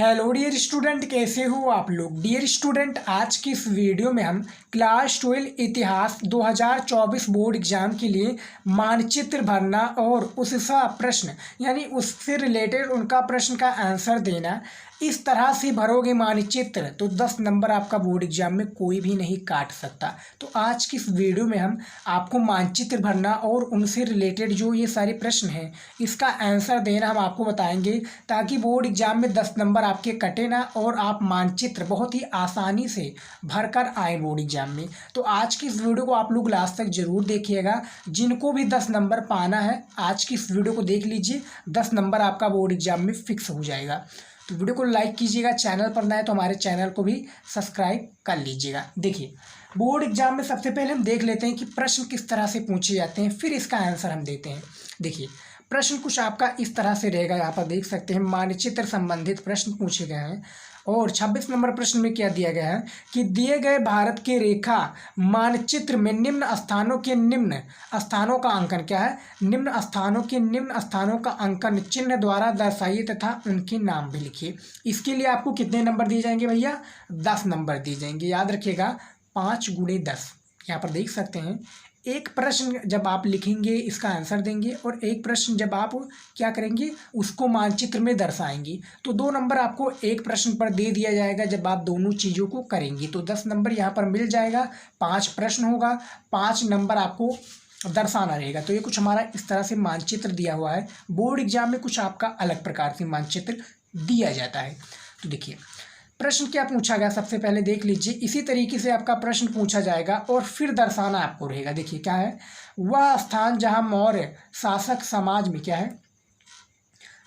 Hello dear student, कैसे हो आप लोग। डियर स्टूडेंट, आज की इस वीडियो में हम क्लास 12 इतिहास 2024 बोर्ड एग्जाम के लिए मानचित्र भरना और उसका प्रश्न यानी उससे रिलेटेड उनका प्रश्न का आंसर देना, इस तरह से भरोगे मानचित्र तो 10 नंबर आपका बोर्ड एग्जाम में कोई भी नहीं काट सकता। तो आज की इस वीडियो में हम आपको मानचित्र भरना और उनसे रिलेटेड जो ये सारे प्रश्न हैं इसका आंसर देना हम आपको बताएंगे, ताकि बोर्ड एग्जाम में 10 नंबर आपके कटे ना और आप मानचित्र बहुत ही आसानी से भरकर आए बोर्ड एग्जाम में। तो आज की इस वीडियो को आप लोग लास्ट तक जरूर देखिएगा। जिनको भी 10 नंबर पाना है आज की इस वीडियो को देख लीजिए, 10 नंबर आपका बोर्ड एग्जाम में फिक्स हो जाएगा। तो वीडियो को लाइक कीजिएगा, चैनल पर नए तो हमारे चैनल को भी सब्सक्राइब कर लीजिएगा। देखिए, बोर्ड एग्जाम में सबसे पहले हम देख लेते हैं कि प्रश्न किस तरह से पूछे जाते हैं, फिर इसका आंसर हम देते हैं। देखिए, प्रश्न कुछ आपका इस तरह से रहेगा, यहाँ पर देख सकते हैं मानचित्र संबंधित प्रश्न पूछे गए हैं। और 26 नंबर प्रश्न में क्या दिया गया है कि दिए गए भारत के रेखा मानचित्र में निम्न स्थानों का अंकन क्या है, निम्न स्थानों का अंकन चिन्ह द्वारा दर्शाइए तथा उनके नाम भी लिखिए। इसके लिए आपको कितने नंबर दिए जाएंगे भैया, 10 नंबर दिए जाएंगे। याद रखिएगा 5 गुणे 10। यहाँ पर देख सकते हैं एक प्रश्न जब आप लिखेंगे इसका आंसर देंगे और एक प्रश्न जब आप क्या करेंगे उसको मानचित्र में दर्शाएंगे, तो 2 नंबर आपको एक प्रश्न पर दे दिया जाएगा जब आप दोनों चीज़ों को करेंगे। तो 10 नंबर यहाँ पर मिल जाएगा। 5 प्रश्न होगा, 5 नंबर आपको दर्शाना रहेगा। तो ये कुछ हमारा इस तरह से मानचित्र दिया हुआ है। बोर्ड एग्जाम में कुछ आपका अलग प्रकार से मानचित्र दिया जाता है। तो देखिए प्रश्न क्या पूछा गया, सबसे पहले देख लीजिए। इसी तरीके से आपका प्रश्न पूछा जाएगा और फिर दर्शाना आपको रहेगा। देखिए क्या है, वह स्थान जहां मौर्य शासक समाज में क्या है,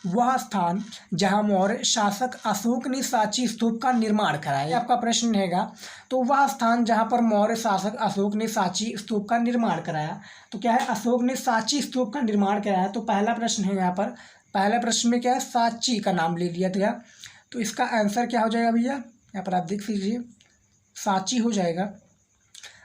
वह स्थान जहां मौर्य शासक अशोक ने सांची स्तूप का निर्माण कराया, आपका प्रश्न रहेगा। तो वह स्थान जहां पर मौर्य शासक अशोक ने सांची स्तूप का निर्माण कराया, तो क्या है, अशोक ने सांची स्तूप का निर्माण कराया। तो पहला प्रश्न है, यहाँ पर पहला प्रश्न में क्या है, सांची का नाम ले लिया था। तो इसका आंसर क्या हो जाएगा भैया, यहाँ पर आप देख लीजिए सांची हो जाएगा।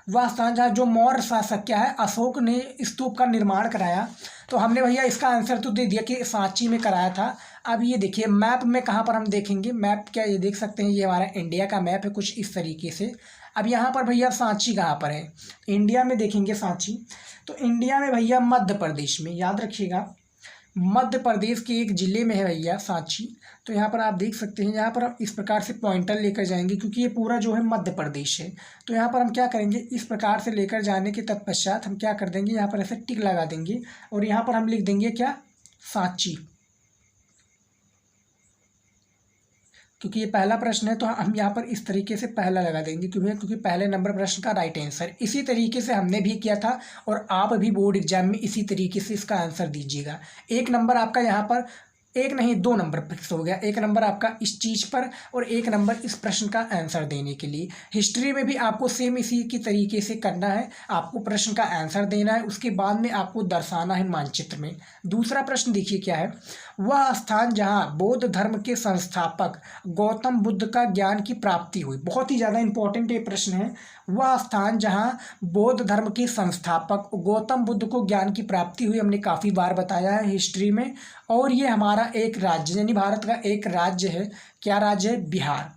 वह स्थान जहाँ जो मौर्य शासक क्या है अशोक ने स्तूप का निर्माण कराया। तो हमने भैया इसका आंसर तो दे दिया कि सांची में कराया था। अब ये देखिए मैप में कहाँ पर हम देखेंगे, मैप क्या ये देख सकते हैं, ये हमारा इंडिया का मैप है कुछ इस तरीके से। अब यहाँ पर भैया सांची कहाँ पर है, इंडिया में देखेंगे सांची। तो इंडिया में भैया मध्य प्रदेश में, याद रखिएगा मध्य प्रदेश के एक ज़िले में है भैया सांची। तो यहाँ पर आप देख सकते हैं, यहाँ पर आप इस प्रकार से पॉइंटर लेकर जाएंगे क्योंकि ये पूरा जो है मध्य प्रदेश है। तो यहाँ पर हम क्या करेंगे, इस प्रकार से लेकर जाने के तत्पश्चात हम क्या कर देंगे, यहाँ पर ऐसे टिक लगा देंगे और यहाँ पर हम लिख देंगे क्या, सांची। क्योंकि ये पहला प्रश्न है तो हम यहाँ पर इस तरीके से पहला लगा देंगे, क्योंकि पहले नंबर प्रश्न का राइट आंसर। इसी तरीके से हमने भी किया था और आप भी बोर्ड एग्जाम में इसी तरीके से इसका आंसर दीजिएगा। 1 नंबर आपका यहाँ पर, एक नहीं 2 नंबर फिक्स हो गया। 1 नंबर आपका इस चीज़ पर और 1 नंबर इस प्रश्न का आंसर देने के लिए। हिस्ट्री में भी आपको सेम इसी की तरीके से करना है, आपको प्रश्न का आंसर देना है, उसके बाद में आपको दर्शाना है मानचित्र में। दूसरा प्रश्न देखिए क्या है, वह स्थान जहाँ बौद्ध धर्म के संस्थापक गौतम बुद्ध का ज्ञान की प्राप्ति हुई। बहुत ही ज़्यादा इंपॉर्टेंट ये प्रश्न है। वह स्थान जहाँ बौद्ध धर्म के संस्थापक गौतम बुद्ध को ज्ञान की प्राप्ति हुई, हमने काफ़ी बार बताया है हिस्ट्री में। और ये हमारा एक राज्य यानी भारत का एक राज्य है। क्या राज्य है, बिहार।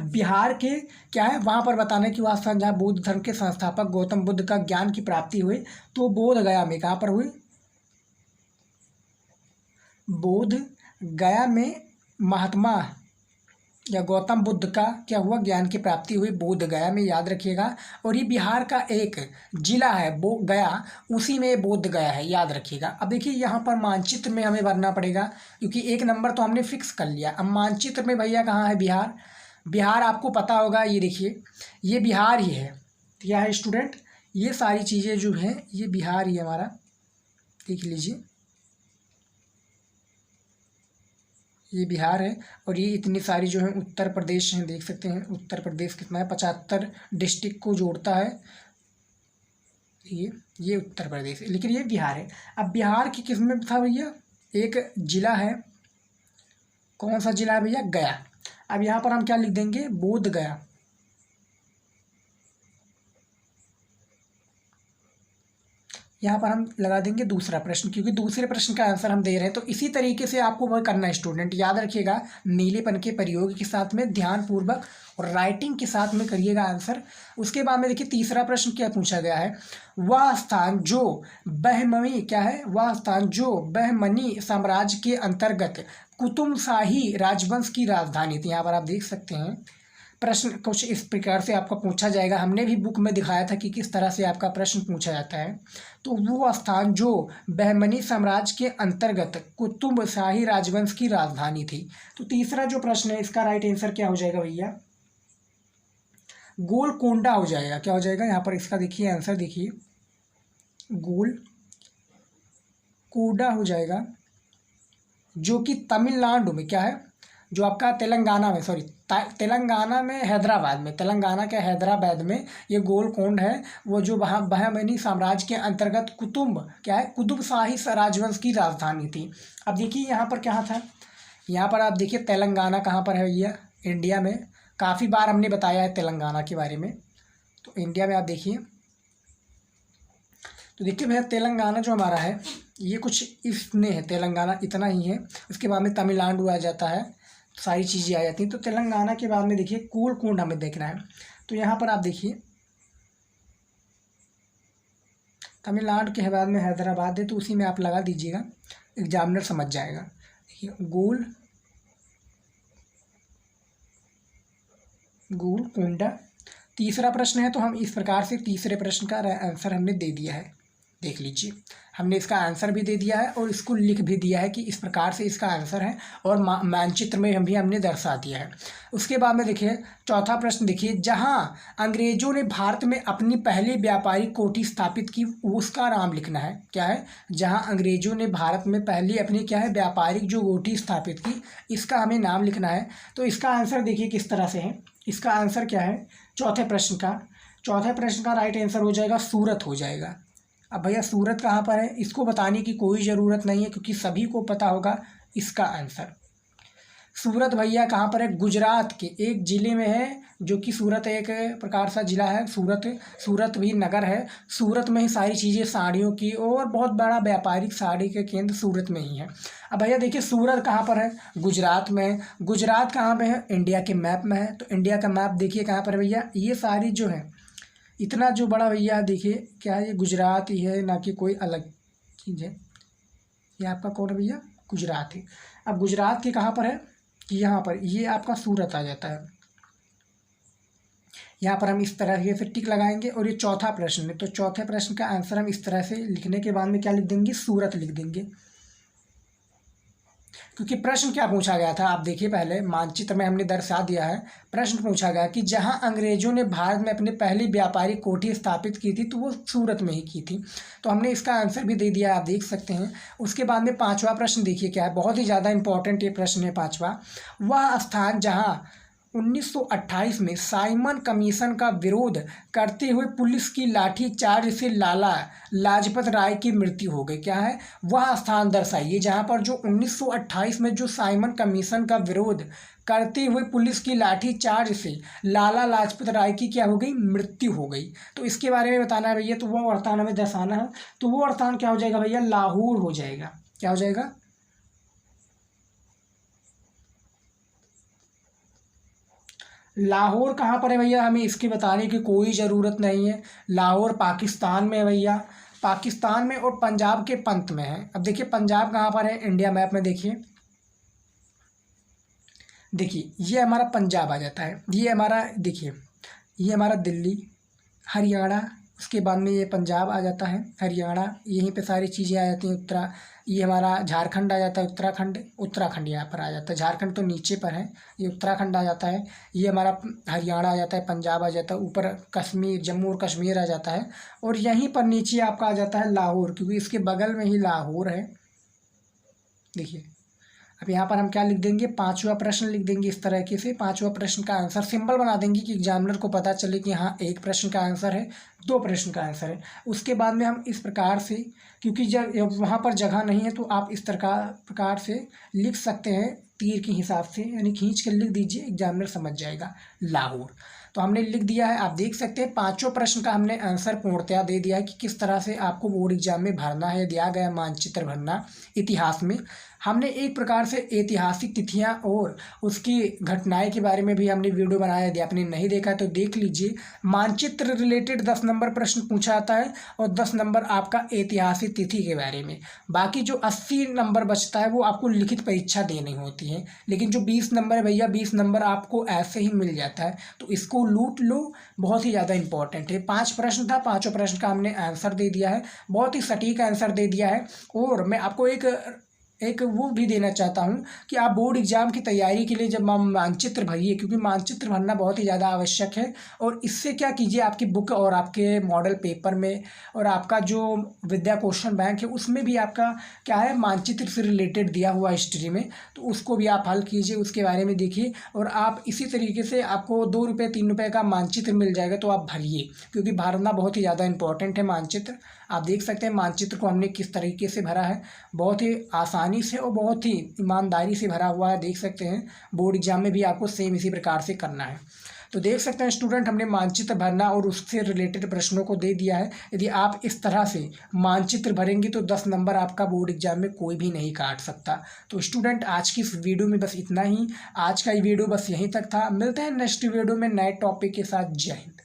बिहार के क्या है, वहाँ पर बताना है कि वह स्थान जहाँ बौद्ध धर्म के संस्थापक गौतम बुद्ध का ज्ञान की प्राप्ति हुई, तो बोध गया में कहाँ पर हुई, बोध गया में महात्मा या गौतम बुद्ध का क्या हुआ, ज्ञान की प्राप्ति हुई बोध गया में, याद रखिएगा। और ये बिहार का एक जिला है गया, उसी में बोध गया है, याद रखिएगा। अब देखिए यहाँ पर मानचित्र में हमें भरना पड़ेगा क्योंकि 1 नंबर तो हमने फिक्स कर लिया। अब मानचित्र में भैया कहाँ है, बिहार। बिहार आपको पता होगा, ये देखिए ये बिहार ही है। क्या है स्टूडेंट, ये सारी चीज़ें जो हैं ये बिहार ही हमारा, देख लीजिए ये बिहार है। और ये इतनी सारी जो है उत्तर प्रदेश हैं, देख सकते हैं उत्तर प्रदेश कितना है, 75 डिस्ट्रिक्ट को जोड़ता है ये उत्तर प्रदेश है, लेकिन ये बिहार है। अब बिहार की किस में था भैया, एक जिला है, कौन सा जिला है भैया, गया। अब यहाँ पर हम क्या लिख देंगे, बोध गया। यहाँ पर हम लगा देंगे दूसरा प्रश्न, क्योंकि दूसरे प्रश्न का आंसर हम दे रहे हैं। तो इसी तरीके से आपको वह करना है स्टूडेंट, याद रखिएगा। नीलेपन के प्रयोग के साथ में ध्यानपूर्वक और राइटिंग के साथ में करिएगा आंसर। उसके बाद में देखिए तीसरा प्रश्न क्या पूछा गया है, वह स्थान जो बहमनी क्या है, वह स्थान जो बहमनी साम्राज्य के अंतर्गत कुतुबशाही राजवंश की राजधानी थी। यहाँ पर आप देख सकते हैं प्रश्न कुछ इस प्रकार से आपका पूछा जाएगा। हमने भी बुक में दिखाया था कि किस तरह से आपका प्रश्न पूछा जाता है। तो वो स्थान जो बहमनी साम्राज्य के अंतर्गत कुतुबशाही राजवंश की राजधानी थी। तो तीसरा जो प्रश्न है इसका राइट आंसर क्या हो जाएगा भैया, गोलकोंडा हो जाएगा। क्या हो जाएगा यहाँ पर इसका देखिए आंसर, देखिए गोलकोंडा हो जाएगा, जो कि तमिलनाडु में क्या है, जो आपका तेलंगाना में, सॉरी तेलंगाना में हैदराबाद में, तेलंगाना के हैदराबाद में ये गोलकोंड है, वो जो वहाँ बहमनी साम्राज्य के अंतर्गत कुतुबशाही राजवंश की राजधानी थी। अब देखिए यहाँ पर क्या था, यहाँ पर आप देखिए तेलंगाना कहाँ पर है भैया, इंडिया में। काफ़ी बार हमने बताया है तेलंगाना के बारे में। तो इंडिया में आप देखिए, तो देखिए भैया तेलंगाना जो हमारा है ये कुछ इसमें है, तेलंगाना इतना ही है। उसके बाद में तमिलनाडु आ जाता है, सारी चीज़ें आ जाती हैं। तो तेलंगाना के बाद में देखिए गोलकोंड हमें देखना है। तो यहाँ पर आप देखिए तमिलनाडु के बाद में हैदराबाद है, तो उसी में आप लगा दीजिएगा, एग्जामिनर समझ जाएगा। देखिए गोलकोंडा तीसरा प्रश्न है। तो हम इस प्रकार से तीसरे प्रश्न का आंसर हमने दे दिया है, देख लीजिए। हमने इसका आंसर भी दे दिया है और इसको लिख भी दिया है कि इस प्रकार से इसका आंसर है, और मानचित्र में हमने दर्शा दिया है। उसके बाद में देखिए चौथा प्रश्न, देखिए जहां अंग्रेजों ने भारत में अपनी पहली व्यापारिक कोठी स्थापित की, उसका नाम लिखना है। क्या है, जहां अंग्रेजों ने भारत में पहली अपनी क्या है व्यापारिक जो कोठी स्थापित की, इसका हमें नाम लिखना है। तो इसका आंसर देखिए किस तरह से है। इसका आंसर क्या है, चौथे प्रश्न का राइट आंसर हो जाएगा सूरत हो जाएगा। अब भैया सूरत कहाँ पर है, इसको बताने की कोई ज़रूरत नहीं है, क्योंकि सभी को पता होगा इसका आंसर। सूरत भैया कहाँ पर है, गुजरात के एक ज़िले में है, जो कि सूरत एक प्रकार सा ज़िला है। सूरत भी नगर है। सूरत में ही सारी चीज़ें साड़ियों की, और बहुत बड़ा व्यापारिक साड़ी के केंद्र सूरत में ही है। अब भैया देखिए सूरत कहाँ पर है, गुजरात में। गुजरात कहाँ पे है, इंडिया के मैप में है। तो इंडिया का मैप देखिए कहाँ पर है भैया, ये सारी जो है इतना जो बड़ा भैया देखिए क्या है, ये गुजरात ही है, ना कि कोई अलग चीज़ है। ये आपका कौन है भैया, गुजरात है। अब गुजरात के कहाँ पर है, यहाँ पर, ये आपका सूरत आ जाता है। यहाँ पर हम इस तरह से टिक लगाएंगे। और ये चौथा प्रश्न है, तो चौथे प्रश्न का आंसर हम इस तरह से लिखने के बाद में क्या लिख देंगे, सूरत लिख देंगे। क्योंकि प्रश्न क्या पूछा गया था, आप देखिए पहले मानचित्र में हमने दर्शा दिया है। प्रश्न पूछा गया कि जहां अंग्रेजों ने भारत में अपनी पहली व्यापारिक कोठी स्थापित की थी, तो वो सूरत में ही की थी। तो हमने इसका आंसर भी दे दिया, आप देख सकते हैं। उसके बाद में पांचवा प्रश्न देखिए क्या है, बहुत ही ज़्यादा इंपॉर्टेंट ये प्रश्न है पांचवा। वह स्थान जहाँ 1928 में साइमन कमीशन का विरोध करते हुए पुलिस की लाठीचार्ज से लाला लाजपत राय की मृत्यु हो गई, क्या है, वह स्थान दर्शाइए जहां पर जो 1928 में जो साइमन कमीशन का विरोध करते हुए पुलिस की लाठीचार्ज से लाला लाजपत राय की क्या हो गई, मृत्यु हो गई। तो इसके बारे में बताना है भैया, तो वो स्थान हमें दर्शाना है। तो वो स्थान क्या हो जाएगा भैया, लाहौर हो जाएगा। क्या हो जाएगा, लाहौर कहाँ पर है भैया, हमें इसके बताने की कोई ज़रूरत नहीं है। लाहौर पाकिस्तान में है भैया, पाकिस्तान में, और पंजाब के पंत में है। अब देखिए पंजाब कहाँ पर है, इंडिया मैप में देखिए ये हमारा पंजाब आ जाता है। ये हमारा देखिए, ये हमारा दिल्ली, हरियाणा, उसके बाद में ये पंजाब आ जाता है, हरियाणा, यहीं पे सारी चीज़ें आ जाती हैं। ये हमारा झारखंड आ जाता है, उत्तराखंड यहाँ पर आ जाता है। झारखंड तो नीचे पर है, ये उत्तराखंड आ जाता है। ये हमारा हरियाणा आ जाता है, पंजाब आ जाता है, ऊपर कश्मीर, जम्मू और कश्मीर आ जाता है, और यहीं पर नीचे आपका आ जाता है लाहौर, क्योंकि इसके बगल में ही लाहौर है। देखिए अब यहाँ पर हम क्या लिख देंगे, पांचवा प्रश्न लिख देंगे इस तरीके से। पांचवा प्रश्न का आंसर सिंबल बना देंगे कि एग्जामिनर को पता चले कि हाँ एक प्रश्न का आंसर है, दो प्रश्न का आंसर है। उसके बाद में हम इस प्रकार से, क्योंकि जब वहाँ पर जगह नहीं है, तो आप इस प्रकार से लिख सकते हैं तीर के हिसाब से, यानी खींच कर लिख दीजिए, एग्जामिनर समझ जाएगा लाहौर। तो हमने लिख दिया है, आप देख सकते हैं पाँचों प्रश्न का हमने आंसर पूर्णतया दे दिया है कि किस तरह से आपको बोर्ड एग्जाम में भरना है। दिया गया मानचित्र भरना इतिहास में। हमने एक प्रकार से ऐतिहासिक तिथियां और उसकी घटनाएं के बारे में भी हमने वीडियो बनाया। यदि आपने नहीं देखा है तो देख लीजिए। मानचित्र रिलेटेड 10 नंबर प्रश्न पूछा आता है और 10 नंबर आपका ऐतिहासिक तिथि के बारे में। बाकी जो 80 नंबर बचता है वो आपको लिखित परीक्षा देनी होती है। लेकिन जो 20 नंबर है भैया, 20 नंबर आपको ऐसे ही मिल जाता है, तो इसको लूट लो, बहुत ही ज़्यादा इंपॉर्टेंट है। 5 प्रश्न था, पाँचों प्रश्न का हमने आंसर दे दिया है, बहुत ही सटीक आंसर दे दिया है। और मैं आपको एक वो भी देना चाहता हूँ कि आप बोर्ड एग्जाम की तैयारी के लिए जब मानचित्र भरिए, क्योंकि मानचित्र भरना बहुत ही ज़्यादा आवश्यक है। और इससे क्या कीजिए, आपकी बुक और आपके मॉडल पेपर में और आपका जो विद्या क्वेश्चन बैंक है उसमें भी आपका क्या है, मानचित्र से रिलेटेड दिया हुआ हिस्ट्री में, तो उसको भी आप हल कीजिए, उसके बारे में देखिए। और आप इसी तरीके से आपको 2 रुपये 3 रुपये का मानचित्र मिल जाएगा तो आप भरिए, क्योंकि भरना बहुत ही ज़्यादा इंपॉर्टेंट है मानचित्र। आप देख सकते हैं मानचित्र को हमने किस तरीके से भरा है, बहुत ही आसानी से और बहुत ही ईमानदारी से भरा हुआ है। देख सकते हैं बोर्ड एग्जाम में भी आपको सेम इसी प्रकार से करना है। तो देख सकते हैं स्टूडेंट, हमने मानचित्र भरना और उससे रिलेटेड प्रश्नों को दे दिया है। यदि आप इस तरह से मानचित्र भरेंगे तो 10 नंबर आपका बोर्ड एग्जाम में कोई भी नहीं काट सकता। तो स्टूडेंट, आज की इस वीडियो में बस इतना ही। आज का ये वीडियो बस यहीं तक था। मिलते हैं नेक्स्ट वीडियो में नए टॉपिक के साथ। जय हिंद।